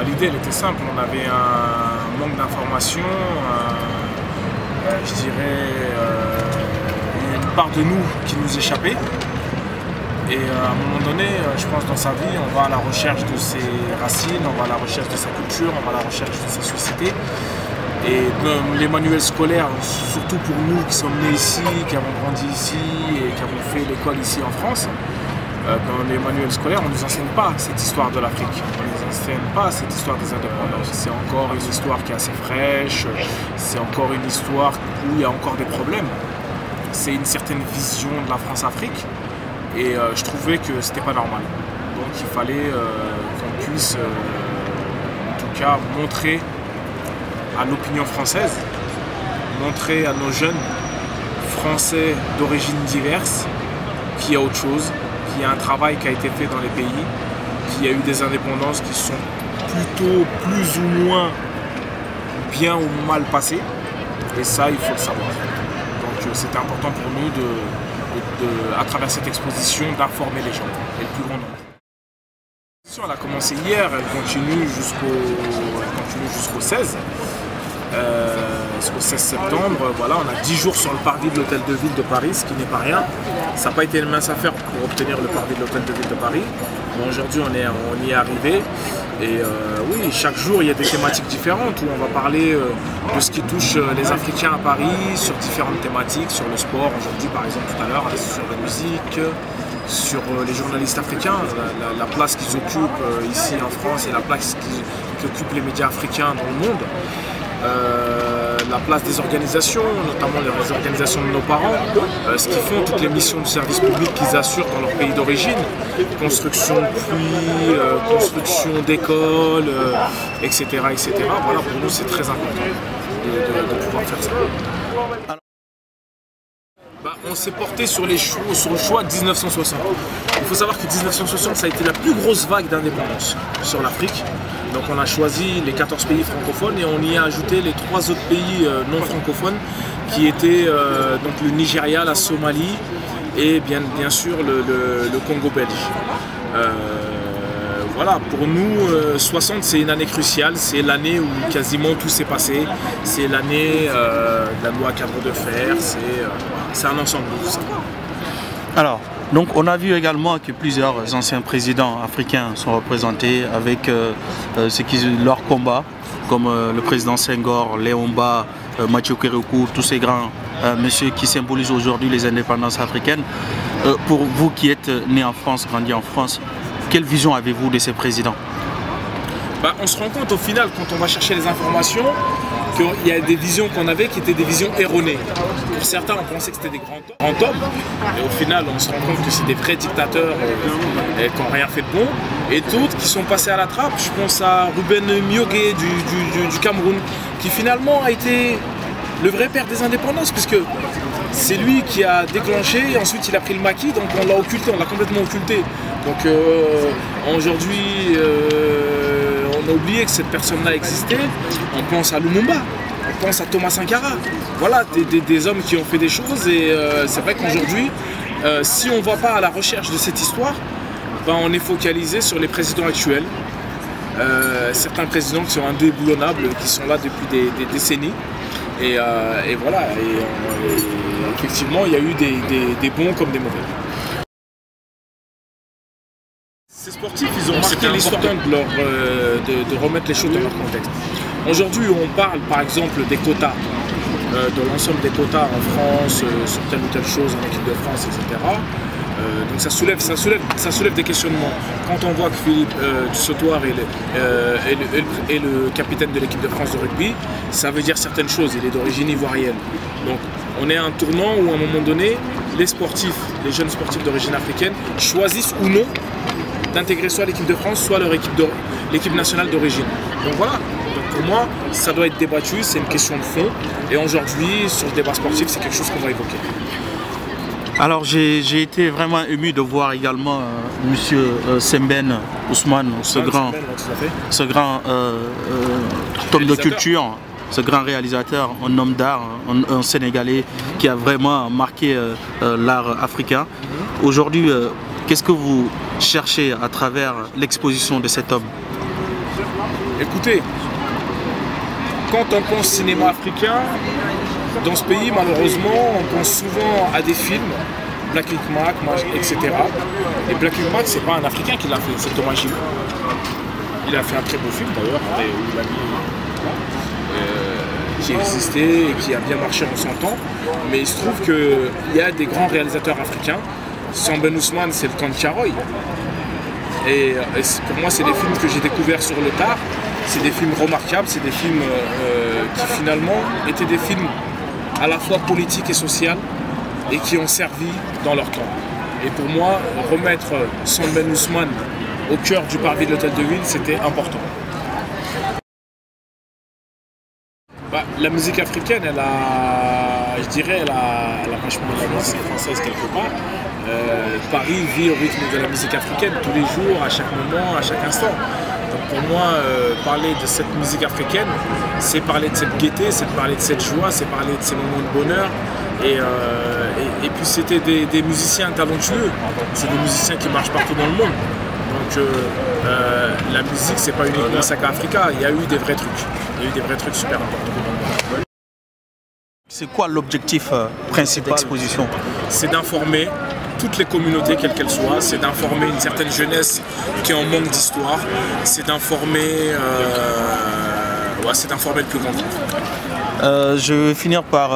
L'idée elle était simple, on avait un manque d'informations, je dirais une part de nous qui nous échappait. Et à un moment donné, je pense dans sa vie, on va à la recherche de ses racines, on va à la recherche de sa culture, on va à la recherche de sa société. Et les manuels scolaires, surtout pour nous qui sommes nés ici, qui avons grandi ici et qui avons fait l'école ici en France, dans les manuels scolaires, on ne nous enseigne pas cette histoire de l'Afrique. On ne nous enseigne pas cette histoire des indépendances. C'est encore une histoire qui est assez fraîche, c'est encore une histoire où il y a encore des problèmes. C'est une certaine vision de la France-Afrique et je trouvais que c'était pas normal. Donc il fallait qu'on puisse en tout cas montrer à l'opinion française, montrer à nos jeunes français d'origines diverses qu'il y a autre chose, qu'il y a un travail qui a été fait dans les pays, qu'il y a eu des indépendances qui sont plutôt plus ou moins bien ou mal passées. Et ça, il faut le savoir. Donc c'était important pour nous, à travers cette exposition, d'informer les gens et le plus grand nombre. Elle a commencé hier, elle continue jusqu'au 16. Jusqu'au 16 septembre, voilà, on a 10 jours sur le parvis de l'Hôtel de Ville de Paris, ce qui n'est pas rien. Ça n'a pas été une mince affaire pour obtenir le parvis de l'Hôtel de Ville de Paris. Bon, aujourd'hui, on y est arrivé. Et oui, chaque jour, il y a des thématiques différentes où on va parler de ce qui touche les Africains à Paris, sur différentes thématiques, sur le sport. Aujourd'hui, par exemple, tout à l'heure, sur la musique, sur les journalistes africains, la place qu'ils occupent ici en France et la place qu'occupent les médias africains dans le monde. La place des organisations, notamment les organisations de nos parents, ce qu'ils font, toutes les missions de service public qu'ils assurent dans leur pays d'origine, construction de puits, construction d'écoles, etc., etc. Voilà, pour nous c'est très important de pouvoir faire ça. On s'est porté sur le choix de 1960. Il faut savoir que 1960, ça a été la plus grosse vague d'indépendance sur l'Afrique. Donc on a choisi les 14 pays francophones et on y a ajouté les 3 autres pays non francophones qui étaient donc le Nigeria, la Somalie et bien sûr le Congo belge. Voilà, pour nous, 60 c'est une année cruciale, c'est l'année où quasiment tout s'est passé, c'est l'année de la loi cadre de fer, c'est un ensemble de tout ça. Alors, donc on a vu également que plusieurs anciens présidents africains sont représentés avec leur combat, comme le président Senghor, Léon Mba, Mathieu Kérékou, tous ces grands messieurs qui symbolisent aujourd'hui les indépendances africaines. Pour vous qui êtes né en France, grandi en France, quelle vision avez-vous de ces présidents? On se rend compte au final, quand on va chercher les informations, qu'il y a des visions qu'on avait qui étaient des visions erronées. Pour certains, on pensait que c'était des grands hommes, et au final, on se rend compte que c'est des vrais dictateurs qui n'ont rien fait de bon, et d'autres qui sont passés à la trappe. Je pense à Ruben Myogué du Cameroun, qui finalement a été le vrai père des indépendances, puisque c'est lui qui a déclenché, et ensuite il a pris le maquis, donc on l'a occulté, on l'a complètement occulté. Donc aujourd'hui, on a oublié que cette personne-là existait. On pense à Lumumba, on pense à Thomas Sankara. Voilà, des hommes qui ont fait des choses et c'est vrai qu'aujourd'hui, si on ne va pas à la recherche de cette histoire, on est focalisé sur les présidents actuels. Certains présidents qui sont indéboulonnables, qui sont là depuis des décennies. Et voilà, et effectivement, il y a eu des bons comme des mauvais. Ces sportifs, ils ont marqué l'histoire de remettre les choses dans leur contexte. Aujourd'hui, on parle par exemple des quotas, de l'ensemble des quotas en France, sur telle ou telle chose en équipe de France, etc. Donc ça soulève des questionnements. Quand on voit que Philippe Sautoir est le capitaine de l'équipe de France de rugby, ça veut dire certaines choses, il est d'origine ivoirienne. Donc on est à un tournant où à un moment donné, les jeunes sportifs d'origine africaine choisissent ou non d'intégrer soit l'équipe de France, soit l'équipe nationale d'origine. Donc voilà, donc pour moi, ça doit être débattu, c'est une question de fond. Et aujourd'hui, sur le débat sportif, c'est quelque chose qu'on va évoquer. Alors j'ai été vraiment ému de voir également monsieur Sembène Ousmane, ce grand homme de culture, ce grand réalisateur, un homme d'art, un Sénégalais qui a vraiment marqué l'art africain. Aujourd'hui, qu'est-ce que vous cherchez à travers l'exposition de cet homme? Écoutez, quand on pense cinéma africain, dans ce pays, malheureusement, on pense souvent à des films, Black Ink Mac, etc. Et Black Ink Mac, c'est pas un Africain qui l'a fait, c'est Thomas Gilou. Il a fait un très beau film d'ailleurs, où il a mis, qui existait et qui a bien marché en son temps. Mais il se trouve qu'il y a des grands réalisateurs africains. Sam Ben Ousmane, c'est le camp de Charoy. Et pour moi, c'est des films que j'ai découverts sur le tard. C'est des films remarquables, c'est des films qui finalement étaient des films à la fois politiques et sociaux et qui ont servi dans leur temps. Et pour moi, remettre Sam Ben Ousmane au cœur du parvis de l'Hôtel de Ville, c'était important. La musique africaine, elle a vachement la musique française quelque part. Paris vit au rythme de la musique africaine tous les jours, à chaque moment, à chaque instant. Donc pour moi, parler de cette musique africaine, c'est parler de cette gaieté, c'est parler de cette joie, c'est parler de ces moments de bonheur. Et puis c'était des musiciens talentueux, c'est des musiciens qui marchent partout dans le monde. Donc la musique, c'est pas uniquement Saka Africa, il y a eu des vrais trucs. Il y a eu des vrais trucs super importants. C'est quoi l'objectif principal de l'exposition? C'est d'informer toutes les communautés, quelles qu'elles soient, c'est d'informer une certaine jeunesse qui est en manque d'histoire, c'est d'informer le plus grand nombre. Je vais finir par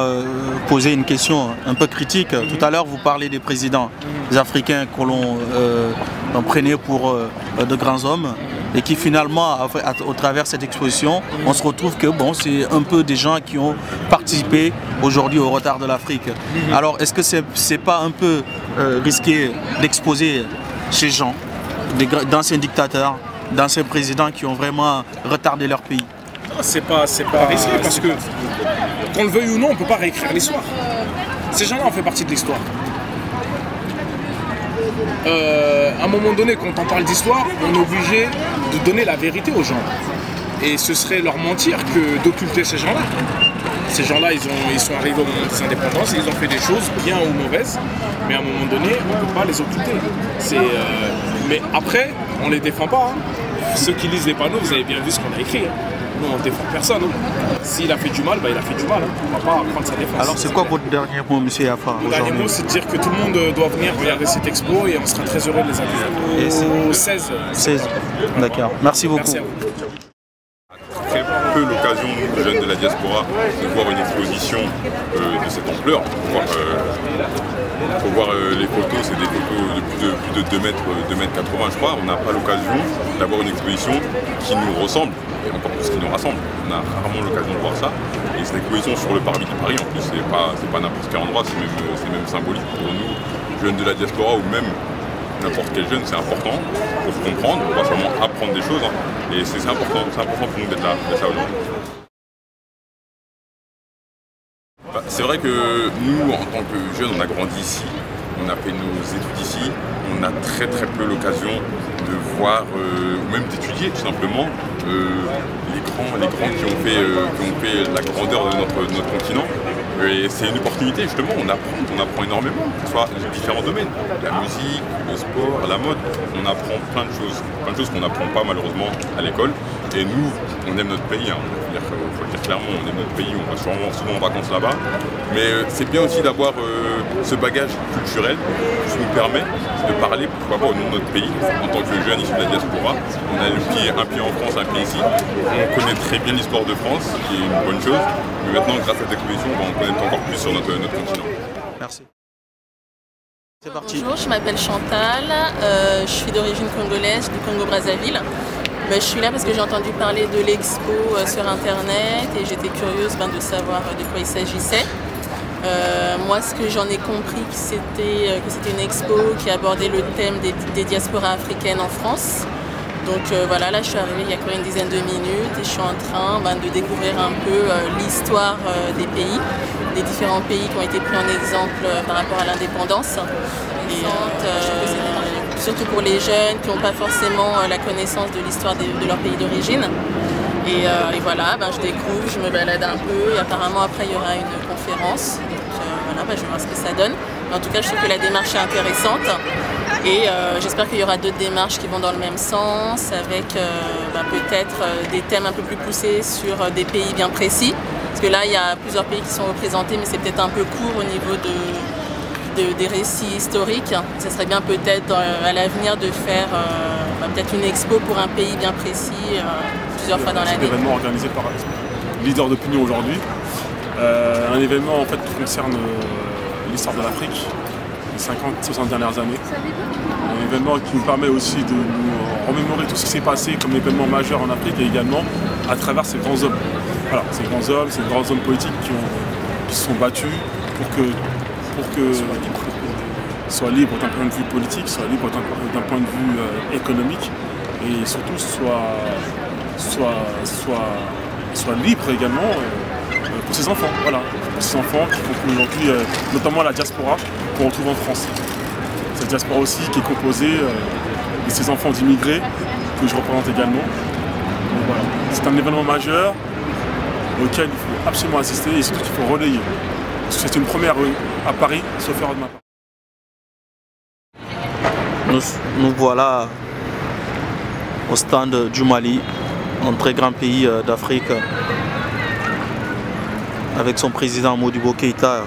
poser une question un peu critique. Tout à l'heure, vous parlez des présidents africains que l'on prenait pour de grands hommes et qui finalement, au travers de cette exposition, on se retrouve que bon, c'est un peu des gens qui ont participé aujourd'hui au retard de l'Afrique. Alors, est-ce que c'est pas un peu risqué d'exposer ces gens, d'anciens dictateurs, d'anciens présidents qui ont vraiment retardé leur pays? C'est pas risqué parce que, qu'on le veuille ou non, on ne peut pas réécrire l'histoire. Ces gens-là ont fait partie de l'histoire. À un moment donné, quand on parle d'histoire, on est obligé de donner la vérité aux gens. Et ce serait leur mentir que d'occulter ces gens-là. Ces gens-là, ils sont arrivés au moment des indépendances, ils ont fait des choses bien ou mauvaises, mais à un moment donné, on ne peut pas les occulter. Mais après, on ne les défend pas. Hein. Ceux qui lisent les panneaux, vous avez bien vu ce qu'on a écrit. Hein. Nous, on ne défend personne. Hein. S'il a fait du mal, il a fait du mal. Hein. On ne va pas prendre sa défense. Alors, c'est quoi votre dernier mot, M. Yafa? Mon dernier mot, c'est de dire que tout le monde doit venir regarder cette expo et on sera très heureux de les accueillir. Au 16. D'accord. Merci beaucoup. Merci à vous. Très peu l'occasion, nous, jeunes de la diaspora, de voir une exposition de cette ampleur. Faut voir les photos, c'est des photos de plus de 2 mètres 80, je crois. On n'a pas l'occasion d'avoir une exposition qui nous ressemble, et encore plus qui nous rassemble. On a rarement l'occasion de voir ça. Et cette exposition sur le parvis de Paris, en plus, c'est pas n'importe quel endroit, c'est même symbolique pour nous, jeunes de la diaspora, ou même n'importe quel jeune, c'est important pour se comprendre, on va sûrement apprendre des choses, hein. Et c'est important pour nous d'être là aujourd'hui. C'est vrai que nous, en tant que jeunes, on a grandi ici, on a fait nos études ici, on a très peu l'occasion de voir, ou même d'étudier tout simplement, les grands qui ont fait la grandeur de notre continent. Et c'est une opportunité justement, on apprend énormément, que ce soit dans différents domaines, la musique, le sport, la mode, on apprend plein de choses qu'on n'apprend pas malheureusement à l'école. Et nous, on aime notre pays, hein. Faut le dire clairement, on aime notre pays, on va souvent en vacances là-bas. Mais c'est bien aussi d'avoir ce bagage culturel qui nous permet de parler, pourquoi pas, au nom de notre pays, en tant que jeunes issus de la diaspora. On a un pied en France, un pied ici. On connaît très bien l'histoire de France, qui est une bonne chose. Mais maintenant, grâce à cette exposition, on connaît encore plus sur notre continent. Merci. C'est parti. Bonjour, je m'appelle Chantal, je suis d'origine congolaise, du Congo-Brazzaville. Je suis là parce que j'ai entendu parler de l'expo sur internet et j'étais curieuse de savoir de quoi il s'agissait. Moi, ce que j'en ai compris, que c'était une expo qui abordait le thème des diasporas africaines en France. Donc voilà, là je suis arrivée il y a quoi une dizaine de minutes et je suis en train de découvrir un peu l'histoire des pays, des différents pays qui ont été pris en exemple par rapport à l'indépendance. Surtout pour les jeunes qui n'ont pas forcément la connaissance de l'histoire de leur pays d'origine. Et voilà, je découvre, je me balade un peu et apparemment après il y aura une conférence. Donc voilà, je vais voir ce que ça donne. Mais en tout cas, je trouve que la démarche est intéressante. Et j'espère qu'il y aura d'autres démarches qui vont dans le même sens, avec peut-être des thèmes un peu plus poussés sur des pays bien précis. Parce que là, il y a plusieurs pays qui sont représentés, mais c'est peut-être un peu court au niveau des récits historiques. Ça serait bien peut-être à l'avenir de faire peut-être une expo pour un pays bien précis plusieurs fois dans l'année. C'est un événement organisé par Leader d'Opinion aujourd'hui. Un événement en fait, qui concerne l'histoire de l'Afrique, les 50-60 dernières années. Un événement qui nous permet aussi de nous remémorer tout ce qui s'est passé comme événement majeur en Afrique et également à travers ces grands hommes. Voilà, ces grands hommes politiques qui se sont battus pour que soient libres d'un point de vue politique, soient libres d'un point de vue économique et surtout soient libres également pour ses enfants. Voilà, pour ses enfants qui font aujourd'hui, notamment la diaspora qu'on retrouve en France. Cette diaspora aussi qui est composée de ces enfants d'immigrés que je représente également. Donc, voilà. C'est un événement majeur auquel il faut absolument assister et surtout qu'il faut relayer. Parce que c'est une première à Paris, sauf erreur de ma part. Nous voilà au stand du Mali, un très grand pays d'Afrique, avec son président Modibo Keïta,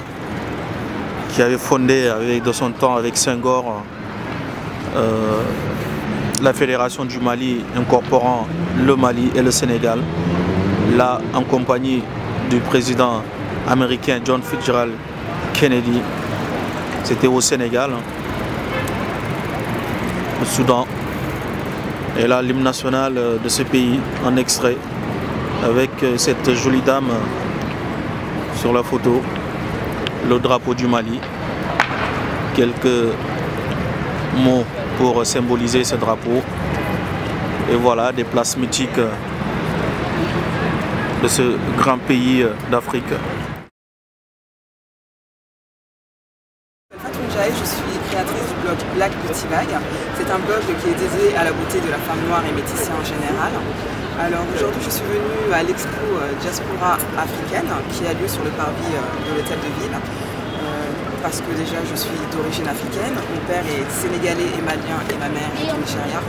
qui avait fondé de son temps avec Senghor la fédération du Mali incorporant le Mali et le Sénégal, là en compagnie du président américain John Fitzgerald Kennedy. C'était au Sénégal, au Soudan. Et là l'hymne national de ce pays en extrait avec cette jolie dame sur la photo, le drapeau du Mali, quelques mots pour symboliser ce drapeau et voilà des places mythiques de ce grand pays d'Afrique. Je suis créatrice du blog Black Beauty Bag. C'est un blog qui est dédié à la beauté de la femme noire et métissée en général. Alors aujourd'hui je suis venue à l'expo Diaspora africaine qui a lieu sur le parvis de l'hôtel de ville. Parce que déjà je suis d'origine africaine, mon père est sénégalais et malien et ma mère est du Nigeria.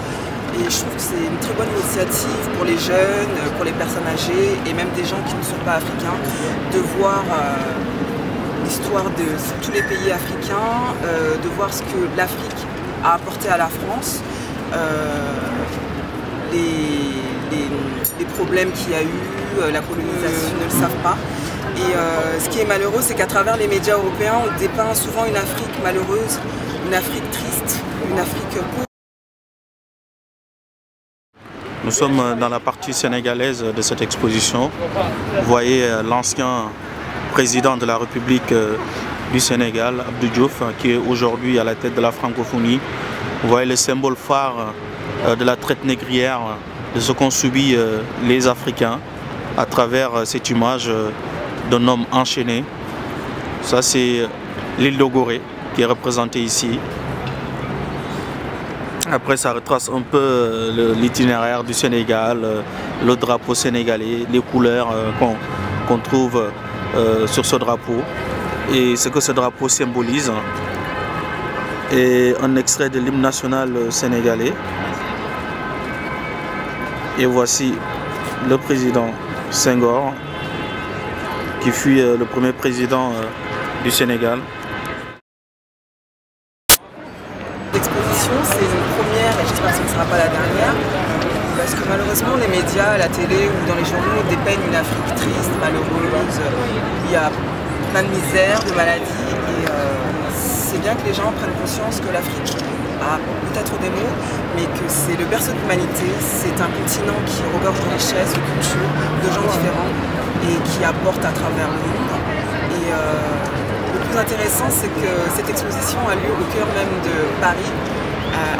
Et je trouve que c'est une très bonne initiative pour les jeunes, pour les personnes âgées et même des gens qui ne sont pas africains de voir l'histoire de tous les pays africains, de voir ce que l'Afrique a apporté à la France, les problèmes qu'il y a eu, la colonisation, ne le savent pas. Et ce qui est malheureux, c'est qu'à travers les médias européens, on dépeint souvent une Afrique malheureuse, une Afrique triste, une Afrique pauvre. Nous sommes dans la partie sénégalaise de cette exposition. Vous voyez l'ancien président de la République du Sénégal, Abdou Diouf, qui est aujourd'hui à la tête de la francophonie. Vous voyez le symbole phare de la traite négrière, de ce qu'ont subi les Africains à travers cette image d'un homme enchaîné. Ça c'est l'île de Gorée qui est représentée ici. Après ça retrace un peu l'itinéraire du Sénégal, le drapeau sénégalais, les couleurs qu'on trouve sur ce drapeau et ce que ce drapeau symbolise. Et un extrait de l'hymne national sénégalais. Et voici le président Senghor qui fut le premier président du Sénégal. L'exposition, c'est une première et j'espère que ce ne sera pas la dernière. Parce que malheureusement, les médias, la télé ou dans les journaux dépeignent une Afrique triste, malheureuse. Il y a plein de misère, de maladies. Et c'est bien que les gens prennent conscience que l'Afrique a peut-être des mots, mais que c'est le berceau de l'humanité. C'est un continent qui regorge de richesses, de cultures, de gens différents et qui apporte à travers le monde. Et le plus intéressant, c'est que cette exposition a lieu au cœur même de Paris,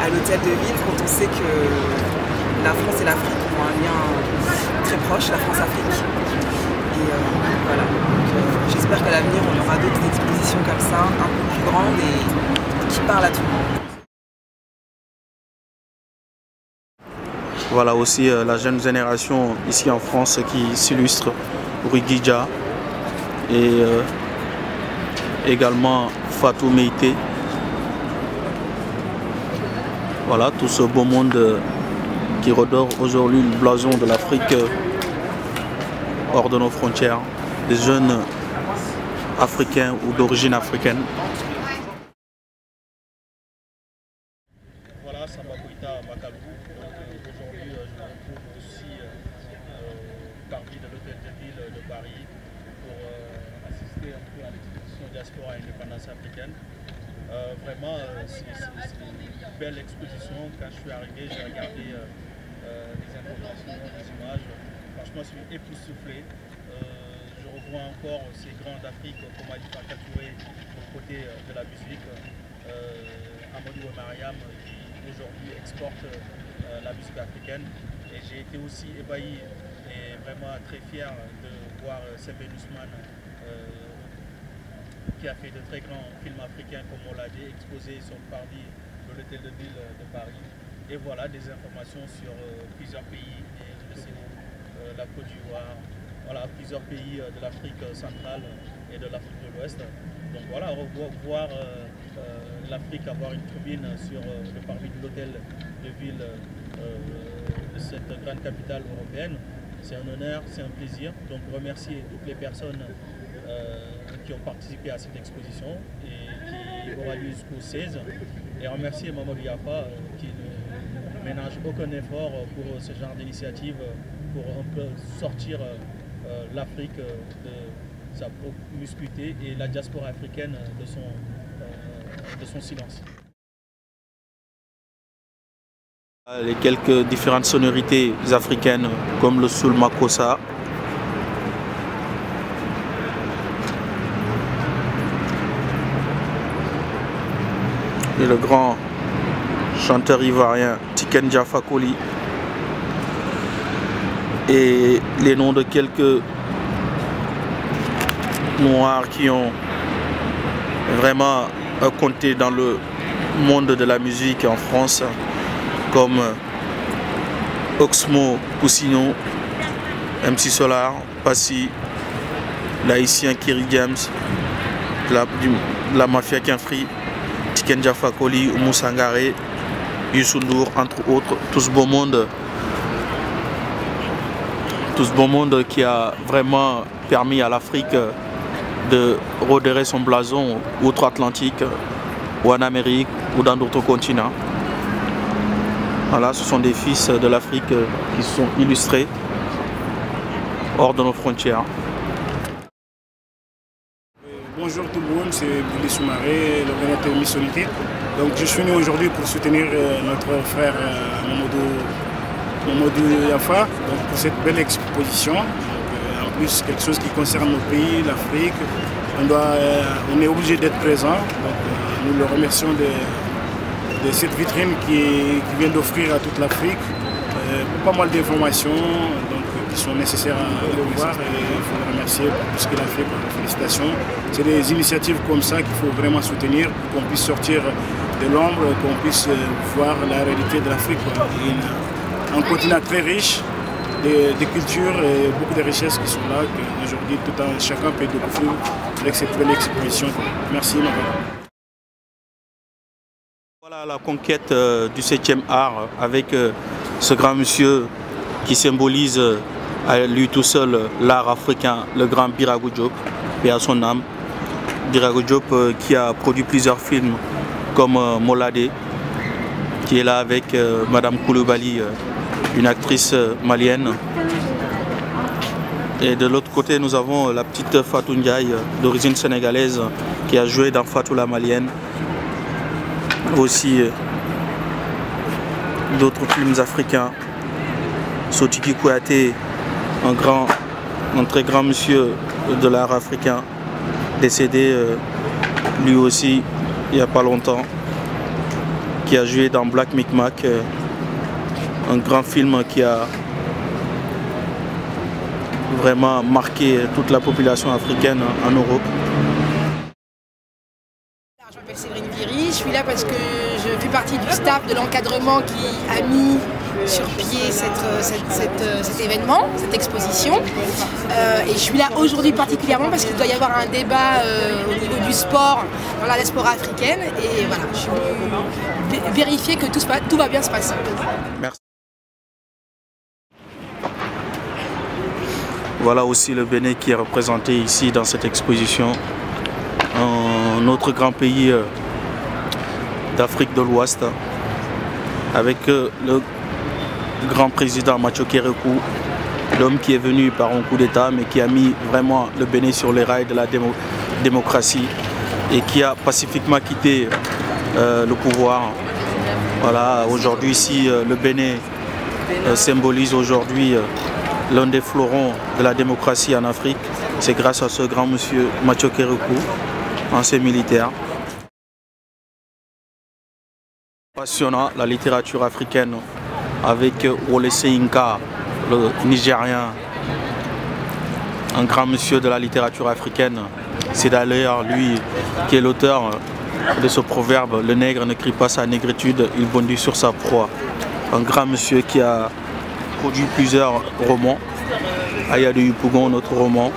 à l'hôtel de ville, quand on sait que la France et l'Afrique ont un lien très proche, la France-Afrique. Et voilà, j'espère qu'à l'avenir, on aura d'autres expositions comme ça, un peu plus grandes et qui parlent à tout le monde. Voilà aussi la jeune génération ici en France qui s'illustre, Rugidja et également Fatou Meïté. Voilà, tout ce beau monde qui redore aujourd'hui le blason de l'Afrique hors de nos frontières, des jeunes africains ou d'origine africaine. Voilà, Samba Koïta Makalou. Aujourd'hui, je me retrouve aussi parmi de l'hôtel de ville de Paris pour assister un peu à l'exposition Diaspora et Indépendance africaine. Vraiment, c'est une belle exposition. Quand je suis arrivé, j'ai regardé les informations, les images. Franchement, je suis époustouflé. Je revois encore ces grands d'Afrique comme Ali Farka Touré aux côtés de la musique. Amadou Mariam qui aujourd'hui exporte la musique africaine. Et j'ai été aussi ébahi et vraiment très fier de voir Sembène Ousmane qui a fait de très grands films africains comme on l'a dit, exposés sur le parvis de l'hôtel de ville de Paris. Et voilà des informations sur plusieurs pays, le Sénégal, la Côte d'Ivoire, voilà, plusieurs pays de l'Afrique centrale et de l'Afrique de l'Ouest. Donc voilà, voir l'Afrique avoir une tribune sur le parvis de l'hôtel de ville de cette grande capitale européenne, c'est un honneur, c'est un plaisir. Donc remercier toutes les personnes qui ont participé à cette exposition et qui aura lieu jusqu'au 16. Et remercier Mamadou Yafa qui ne ménage aucun effort pour ce genre d'initiative, pour un peu sortir l'Afrique de sa promiscuité et la diaspora africaine de son silence. Les quelques différentes sonorités africaines comme le soul makossa, et le grand chanteur ivoirien Tiken Jah Fakoly, et les noms de quelques noirs qui ont vraiment compté dans le monde de la musique en France, comme Oxmo Puccino, MC Solar, Passy, l'haïtien Kerry James, la mafia Kinfri, Tiken Jah Fakoly, Oumou Sangaré, Youssou N'Dour, entre autres, tout ce beau monde qui a vraiment permis à l'Afrique de redorer son blason outre-Atlantique ou en Amérique ou dans d'autres continents. Voilà, ce sont des fils de l'Afrique qui sont illustrés hors de nos frontières. Bonjour tout le monde, c'est Bouli Soumaré, l'organisateur Miss Unité. Donc je suis venu aujourd'hui pour soutenir notre frère Mamadou Yafa pour cette belle exposition. Donc, en plus, quelque chose qui concerne nos pays, l'Afrique. On est obligé d'être présent. Donc, nous le remercions de cette vitrine qui vient d'offrir à toute l'Afrique pas mal d'informations qui sont nécessaires à voir, et il faut le remercier pour tout ce qu'il a fait. Félicitations. C'est des initiatives comme ça qu'il faut vraiment soutenir pour qu'on puisse sortir de l'ombre, qu'on puisse voir la réalité de l'Afrique. Un continent très riche de cultures et beaucoup de richesses qui sont là, qu'aujourd'hui chacun peut découvrir avec cette belle exposition. Merci madame. Voilà la conquête du 7e art avec ce grand monsieur qui symbolise à lui tout seul l'art africain, le grand Birago Diop, et à son âme. Birago Diop qui a produit plusieurs films comme Molade, qui est là avec Madame Koulibaly, une actrice malienne. Et de l'autre côté, nous avons la petite Fatou Ndiaye d'origine sénégalaise qui a joué dans Fatou la malienne. Aussi d'autres films africains. Sotiki Kouyaté, un très grand monsieur de l'art africain, décédé lui aussi il n'y a pas longtemps, qui a joué dans Black Micmac, un grand film qui a vraiment marqué toute la population africaine en Europe. Je m'appelle Séverine Viry, je suis là parce que je fais partie du staff de l'encadrement qui a mis sur pied cet événement, cette exposition. Et je suis là aujourd'hui particulièrement parce qu'il doit y avoir un débat au niveau du sport dans la diaspora africaine. Et voilà, je suis venue vérifier que tout va bien se passer. Merci. Voilà aussi le Bénin qui est représenté ici dans cette exposition. Un autre grand pays d'Afrique de l'Ouest avec le grand président Mathieu Kérékou, l'homme qui est venu par un coup d'État mais qui a mis vraiment le Bénin sur les rails de la démocratie et qui a pacifiquement quitté le pouvoir. Voilà, aujourd'hui ici le Bénin symbolise aujourd'hui l'un des fleurons de la démocratie en Afrique. C'est grâce à ce grand monsieur Mathieu Kérékou, ancien militaire. Passionnant la littérature africaine avec Wole Soyinka, le Nigérien, un grand monsieur de la littérature africaine. C'est d'ailleurs lui qui est l'auteur de ce proverbe: le nègre ne crie pas sa négritude, il bondit sur sa proie. Un grand monsieur qui a produit plusieurs romans. Ayadou Yupougon, notre roman,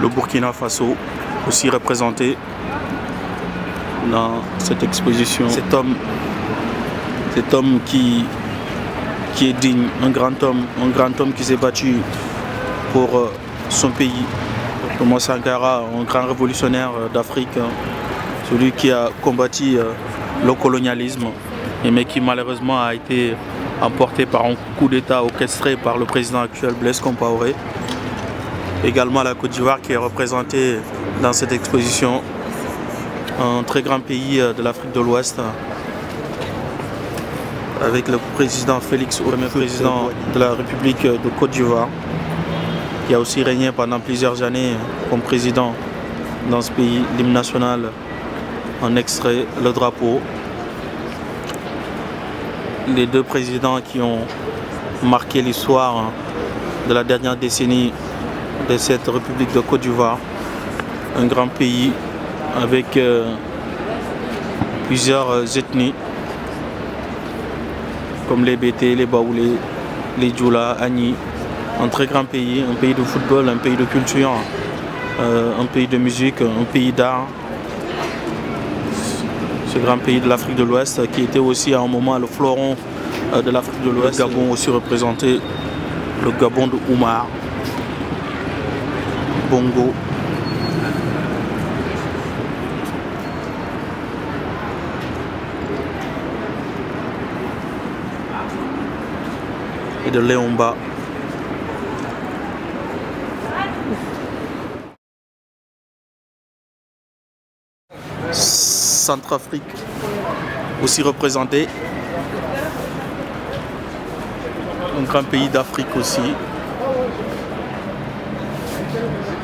le Burkina Faso, aussi représenté dans cette exposition. Cet homme qui est digne, un grand homme qui s'est battu pour son pays. Thomas Sankara, un grand révolutionnaire d'Afrique, celui qui a combattu le colonialisme, mais qui malheureusement a été emporté par un coup d'État orchestré par le président actuel Blaise Compaoré. Également la Côte d'Ivoire qui est représentée dans cette exposition, un très grand pays de l'Afrique de l'Ouest, avec le président Félix, le premier président de la République de Côte d'Ivoire, qui a aussi régné pendant plusieurs années comme président dans ce pays. L'hymne national en extrait, le drapeau. Les deux présidents qui ont marqué l'histoire de la dernière décennie de cette République de Côte d'Ivoire. Un grand pays avec plusieurs ethnies comme les Bété, les Baoulés, les Djoula, Agni. Un très grand pays, un pays de football, un pays de culture, un pays de musique, un pays d'art. Ce grand pays de l'Afrique de l'Ouest qui était aussi à un moment le fleuron de l'Afrique de l'Ouest. Le Gabon aussi représenté, le Gabon de Oumar, Bongo. Et de Léomba. Centrafrique aussi représenté, un grand pays d'Afrique aussi,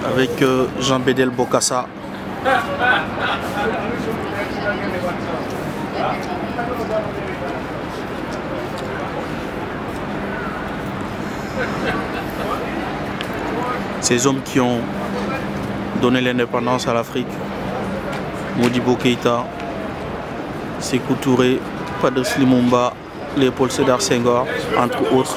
avec Jean Bédel Bokassa. Ces hommes qui ont donné l'indépendance à l'Afrique: Modibo Keïta, Sékou Touré, Patrice Lumumba, Léopold Sédar Senghor, entre autres.